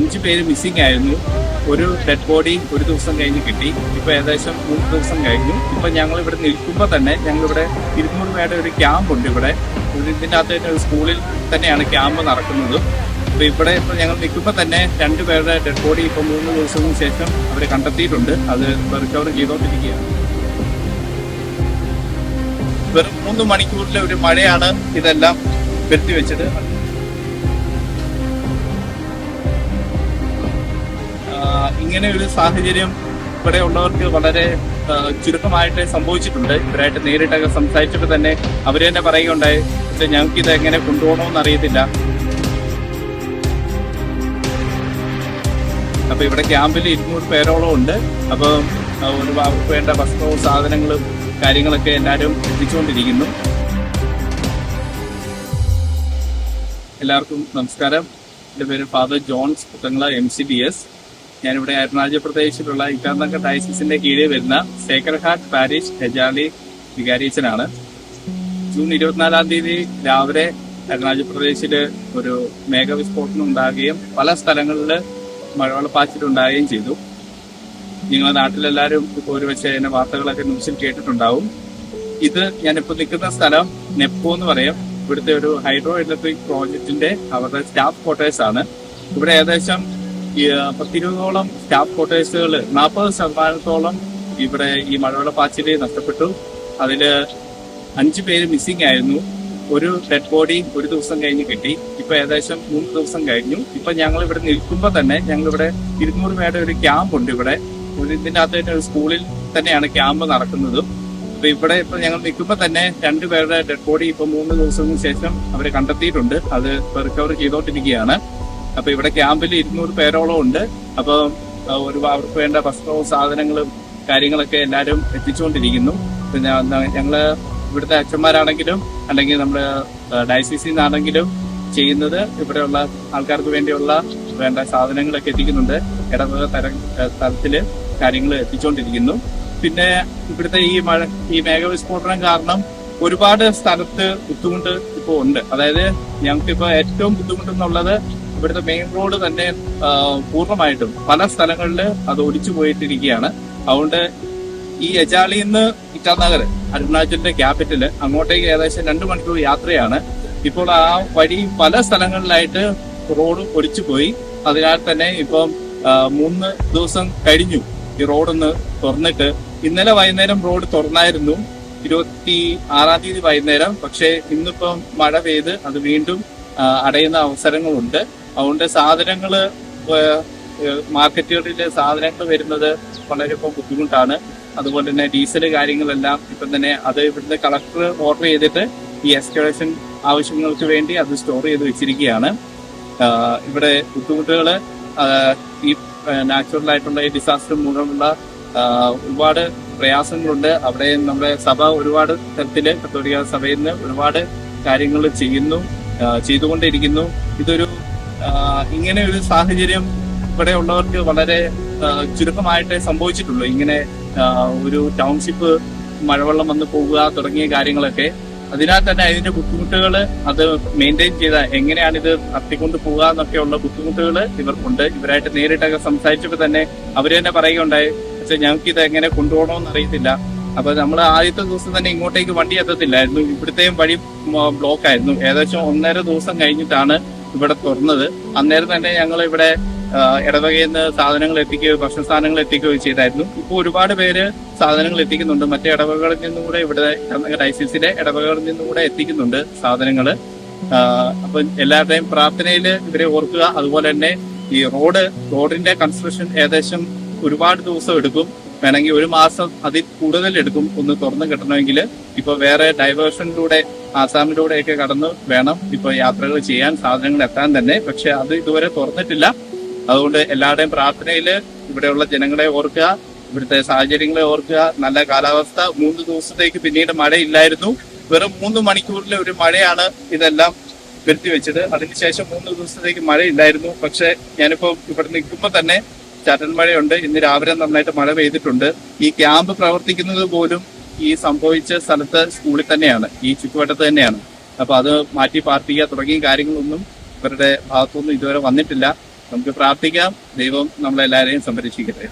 5 പേര് മിസ്സിംഗ് ആയിരുന്നു. ഒരു ഡെഡ് ബോഡി ഒരു ദിവസം കഴിഞ്ഞ് കിട്ടി. ഇപ്പൊ ഏകദേശം 3 ദിവസം കഴിഞ്ഞു. ഇപ്പൊ ഞങ്ങൾ ഇവിടെ നിൽക്കുമ്പോൾ തന്നെ ഞങ്ങളിവിടെ 200 പേരുടെ ഒരു ക്യാമ്പ് ഉണ്ട്. ഇവിടെ ഇതിൻ്റെ അകത്ത് ഒരു സ്കൂളിൽ തന്നെയാണ് ക്യാമ്പ് നടക്കുന്നത്. അപ്പൊ ഇവിടെ ഇപ്പൊ ഞങ്ങൾ നിൽക്കുമ്പോൾ തന്നെ 2 പേരുടെ ഡെഡ് ബോഡി ഇപ്പൊ 3 ദിവസത്തിന് ശേഷം അവർ കണ്ടെത്തിയിട്ടുണ്ട്. അത് റിക്കവർ ചെയ്തുകൊണ്ടിരിക്കുകയാണ്. വെറും 3 മണിക്കൂറിലെ ഒരു മഴയാണ് ഇതെല്ലാം വരുത്തി വെച്ചത്. ഇങ്ങനെ ഒരു സാഹചര്യം ഇവിടെ ഉള്ളവർക്ക് വളരെ ചുരുക്കമായിട്ട് സംഭവിച്ചിട്ടുണ്ട്. ഇവരായിട്ട് നേരിട്ടൊക്കെ സംസാരിച്ചപ്പോൾ തന്നെ അവർ തന്നെ പറയുകയുണ്ടായി, ഞങ്ങൾക്ക് ഇത് എങ്ങനെ കൊണ്ടുപോകണമെന്ന് അറിയത്തില്ല. അപ്പൊ ഇവിടെ ക്യാമ്പിൽ 200 പേരോളം ഉണ്ട്. അപ്പോൾ അവർക്ക് വേണ്ട വസ്ത്രവും സാധനങ്ങളും കാര്യങ്ങളൊക്കെ എല്ലാവരും എത്തിച്ചുകൊണ്ടിരിക്കുന്നു. എല്ലാവർക്കും നമസ്കാരം. എൻ്റെ പേര് ഫാദർ ജോൺസ് പുത്തങ്ങള MCDS. ഞാനിവിടെ അരുണാചൽ പ്രദേശിലുള്ള ഇക്കാർനഗർ ഡയസിസിന്റെ കീഴിൽ വരുന്ന സേക്രഡ് ഹാർട്ട് പാരിഷ് ഹെജാലി വികാരിയച്ചനാണ്. ജൂൺ 24-ാം തീയതി രാവിലെ അരുണാചൽ പ്രദേശില് ഒരു മേഘവിസ്ഫോടനം ഉണ്ടാകുകയും പല സ്ഥലങ്ങളിൽ മഴവെള്ളപ്പാച്ചിലുണ്ടാകുകയും ചെയ്തു. നിങ്ങളുടെ നാട്ടിലെല്ലാവരും ഇപ്പോൾ ഒരുപക്ഷെ എന്നെ വാർത്തകളൊക്കെ ന്യൂസിൽ കേട്ടിട്ടുണ്ടാവും. ഇത് ഞാനിപ്പോൾ നിൽക്കുന്ന സ്ഥലം നെപ്പോ എന്ന് പറയും. ഇവിടുത്തെ ഒരു ഹൈഡ്രോ ഇലക്ട്രിക് പ്രോജക്റ്റിന്റെ അവരുടെ സ്റ്റാഫ് ക്വാർട്ടേഴ്സ് ആണ്. ഇവിടെ ഏകദേശം 10-20ഓളം സ്റ്റാഫ് ക്വാർട്ടേഴ്സുകൾ 40% ഇവിടെ ഈ മഴവെള്ളപ്പാച്ചില് നഷ്ടപ്പെട്ടു. അതില് 5 പേര് മിസ്സിംഗ് ആയിരുന്നു. ഒരു ഡെഡ് ബോഡി ഒരു ദിവസം കഴിഞ്ഞ് കിട്ടി. ഇപ്പൊ ഏകദേശം 3 ദിവസം കഴിഞ്ഞു. ഇപ്പൊ ഞങ്ങൾ ഇവിടെ നിൽക്കുമ്പോൾ തന്നെ ഞങ്ങളിവിടെ 200 പേരുടെ ഒരു ക്യാമ്പ് ഉണ്ട്. ഇവിടെ ഇതിൻ്റെ അകത്ത് ഒരു സ്കൂളിൽ തന്നെയാണ് ക്യാമ്പ് നടക്കുന്നത്. അപ്പൊ ഇവിടെ ഇപ്പൊ ഞങ്ങൾ നിൽക്കുമ്പോൾ തന്നെ 2 പേരുടെ ഡെഡ് ബോഡി ഇപ്പൊ 3 ദിവസത്തിന് ശേഷം അവർ കണ്ടെത്തിയിട്ടുണ്ട്. അത് റിക്കവർ ചെയ്തുകൊണ്ടിരിക്കുകയാണ്. അപ്പൊ ഇവിടെ ക്യാമ്പിൽ 200 പേരോളം ഉണ്ട്. അപ്പൊ അവർക്ക് വേണ്ട വസ്ത്രവും സാധനങ്ങളും കാര്യങ്ങളൊക്കെ എല്ലാവരും എത്തിച്ചുകൊണ്ടിരിക്കുന്നു. പിന്നെ ഞങ്ങള് ഇവിടുത്തെ അച്ഛന്മാരാണെങ്കിലും അല്ലെങ്കിൽ നമ്മുടെ ഡയസിസിൽ നിന്നാണെങ്കിലും ചെയ്യുന്നത് ഇവിടെയുള്ള ആൾക്കാർക്ക് വേണ്ടിയുള്ള വേണ്ട സാധനങ്ങളൊക്കെ എത്തിക്കുന്നുണ്ട്. ഇടവക തലത്തില് കാര്യങ്ങൾ എത്തിച്ചുകൊണ്ടിരിക്കുന്നു. പിന്നെ ഇവിടുത്തെ ഈ മേഘവിസ്ഫോടനം കാരണം ഒരുപാട് സ്ഥലത്ത് ബുദ്ധിമുട്ട് ഇപ്പോൾ ഉണ്ട്. അതായത് ഞങ്ങൾക്കിപ്പോ ഏറ്റവും ബുദ്ധിമുട്ടെന്നുള്ളത് ഇവിടുത്തെ മെയിൻ റോഡ് തന്നെ പൂർണ്ണമായിട്ടും പല സ്ഥലങ്ങളിൽ അത് ഒലിച്ചു പോയിട്ടിരിക്കുകയാണ്. അതുകൊണ്ട് ഈ എജാളിയിൽ നിന്ന് ഇറ്റാനഗർ അരുണാചലിന്റെ ക്യാപിറ്റല് അങ്ങോട്ടേക്ക് ഏകദേശം 2 മണിക്കൂർ യാത്രയാണ്. ഇപ്പോൾ ആ വഴി പല സ്ഥലങ്ങളിലായിട്ട് റോഡ് ഒലിച്ചു പോയി. അതിനാൽ തന്നെ ഇപ്പം 3 ദിവസം കഴിഞ്ഞു ഈ റോഡൊന്ന് തുറന്നിട്ട്. ഇന്നലെ വൈകുന്നേരം റോഡ് തുറന്നായിരുന്നു, 26-ാം തീയതി വൈകുന്നേരം. പക്ഷെ ഇന്നിപ്പം മഴ പെയ്ത് അത് വീണ്ടും അടയുന്ന അവസരങ്ങളുണ്ട്. അതുകൊണ്ട് സാധനങ്ങള് മാർക്കറ്റുകളിലെ സാധനങ്ങൾ വരുന്നത് വളരെ ഇപ്പം ബുദ്ധിമുട്ടാണ്. അതുപോലെ തന്നെ ഡീസൽ കാര്യങ്ങളെല്ലാം ഇപ്പം തന്നെ അത് ഇവിടുന്ന് കളക്ടർ ഓർഡർ ചെയ്തിട്ട് ഈ എക്സ്കവേഷൻ ആവശ്യങ്ങൾക്ക് വേണ്ടി അത് സ്റ്റോർ ചെയ്ത് വെച്ചിരിക്കുകയാണ്. ഇവിടെ ബുദ്ധിമുട്ടുകൾ ഈ നാച്ചുറൽ ആയിട്ടുള്ള ഈ ഡിസാസ്റ്റർ മൂലമുള്ള ഒരുപാട് പ്രയാസങ്ങളുണ്ട്. അവിടെ നമ്മുടെ സഭ ഒരുപാട് തരത്തില് കത്തോലിക്ക സഭയിൽ നിന്ന് ഒരുപാട് കാര്യങ്ങൾ ചെയ്തുകൊണ്ടിരിക്കുന്നു. ഇതൊരു ഇങ്ങനെ ഒരു സാഹചര്യം ഇവിടെ ഉള്ളവർക്ക് വളരെ ചുരുക്കമായിട്ടേ സംഭവിച്ചിട്ടുള്ളൂ. ഇങ്ങനെ ഒരു ടൗൺഷിപ്പ് മഴവെള്ളം വന്ന് പോവുക തുടങ്ങിയ കാര്യങ്ങളൊക്കെ. അതിനാൽ തന്നെ അതിന്റെ ബുദ്ധിമുട്ടുകൾ അത് മെയിൻറ്റെയിൻ ചെയ്ത എങ്ങനെയാണ് ഇത് നടത്തിക്കൊണ്ട് പോവുക എന്നൊക്കെയുള്ള ബുദ്ധിമുട്ടുകൾ ഇവർക്കുണ്ട്. ഇവരായിട്ട് നേരിട്ടൊക്കെ സംസാരിച്ചപ്പോൾ തന്നെ അവർ തന്നെ പറയുകയുണ്ടായി, ഞങ്ങൾക്ക് ഇത് എങ്ങനെ കൊണ്ടുപോകണമെന്ന് അറിയത്തില്ല. അപ്പൊ നമ്മൾ ആദ്യത്തെ ദിവസം തന്നെ ഇങ്ങോട്ടേക്ക് വണ്ടി എത്തത്തില്ലായിരുന്നു. ഇവിടുത്തെയും വഴി ബ്ലോക്ക് ആയിരുന്നു. ഏകദേശം 1.5 ദിവസം കഴിഞ്ഞിട്ടാണ് ഇവിടെ തുറന്നത്. അന്നേരം തന്നെ ഞങ്ങൾ ഇവിടെ ഇടവകയിൽ നിന്ന് സാധനങ്ങൾ എത്തിക്കുകയോ ഭക്ഷണ സാധനങ്ങൾ എത്തിക്കുകയോ ചെയ്തായിരുന്നു. ഇപ്പോൾ ഒരുപാട് പേര് സാധനങ്ങൾ എത്തിക്കുന്നുണ്ട്. മറ്റേ ഇടവകകളിൽ നിന്നും കൂടെ ഇവിടെ ഡയസിസിലെ ഇടവകകളിൽ നിന്നും കൂടെ എത്തിക്കുന്നുണ്ട് സാധനങ്ങള്. അപ്പൊ എല്ലാവരുടെയും പ്രാർത്ഥനയില് ഇവരെ ഓർക്കുക. അതുപോലെ തന്നെ ഈ റോഡിന്റെ കൺസ്ട്രക്ഷൻ ഏകദേശം ഒരുപാട് ദിവസം എടുക്കും. വേണമെങ്കിൽ 1 മാസം അതിൽ കൂടുതൽ എടുക്കും ഒന്ന് തുറന്നു കിട്ടണമെങ്കിൽ. ഇപ്പൊ വേറെ ഡൈവേർഷനിലൂടെ ആസാമിലൂടെയൊക്കെ കടന്ന് വേണം ഇപ്പൊ യാത്രകൾ ചെയ്യാൻ, സാധനങ്ങൾ എത്താൻ തന്നെ. പക്ഷെ അത് ഇതുവരെ തുറന്നിട്ടില്ല. അതുകൊണ്ട് എല്ലാവരുടെയും പ്രാർത്ഥനയില് ഇവിടെയുള്ള ജനങ്ങളെ ഓർക്കുക, ഇവിടുത്തെ സാഹചര്യങ്ങളെ ഓർക്കുക. നല്ല കാലാവസ്ഥ, 3 ദിവസത്തേക്ക് പിന്നീട് മഴയില്ലായിരുന്നു. വെറും 3 മണിക്കൂറിലെ ഒരു മഴയാണ് ഇതെല്ലാം വരുത്തി വെച്ചത്. അതിനുശേഷം 3 ദിവസത്തേക്ക് മഴയില്ലായിരുന്നു. പക്ഷെ ഞാനിപ്പോ ഇവിടെ നിൽക്കുമ്പോൾ തന്നെ ചാറ്റൽ മഴയുണ്ട്. ഇന്ന് രാവിലെ നന്നായിട്ട് മഴ പെയ്തിട്ടുണ്ട്. ഈ ക്യാമ്പ് പ്രവർത്തിക്കുന്നത് പോലും ഈ സംഭവിച്ച സ്ഥലത്ത് സ്കൂളിൽ തന്നെയാണ്, ഈ ചുറ്റുവട്ടത്ത് തന്നെയാണ്. അപ്പൊ അത് മാറ്റി പാർപ്പിക്കുക തുടങ്ങിയ കാര്യങ്ങളൊന്നും ഇവരുടെ ഭാഗത്തുനിന്നും ഇതുവരെ വന്നിട്ടില്ല. നമുക്ക് പ്രാർത്ഥിക്കാം. ദൈവം നമ്മളെല്ലാവരെയും സംരക്ഷിക്കട്ടെ.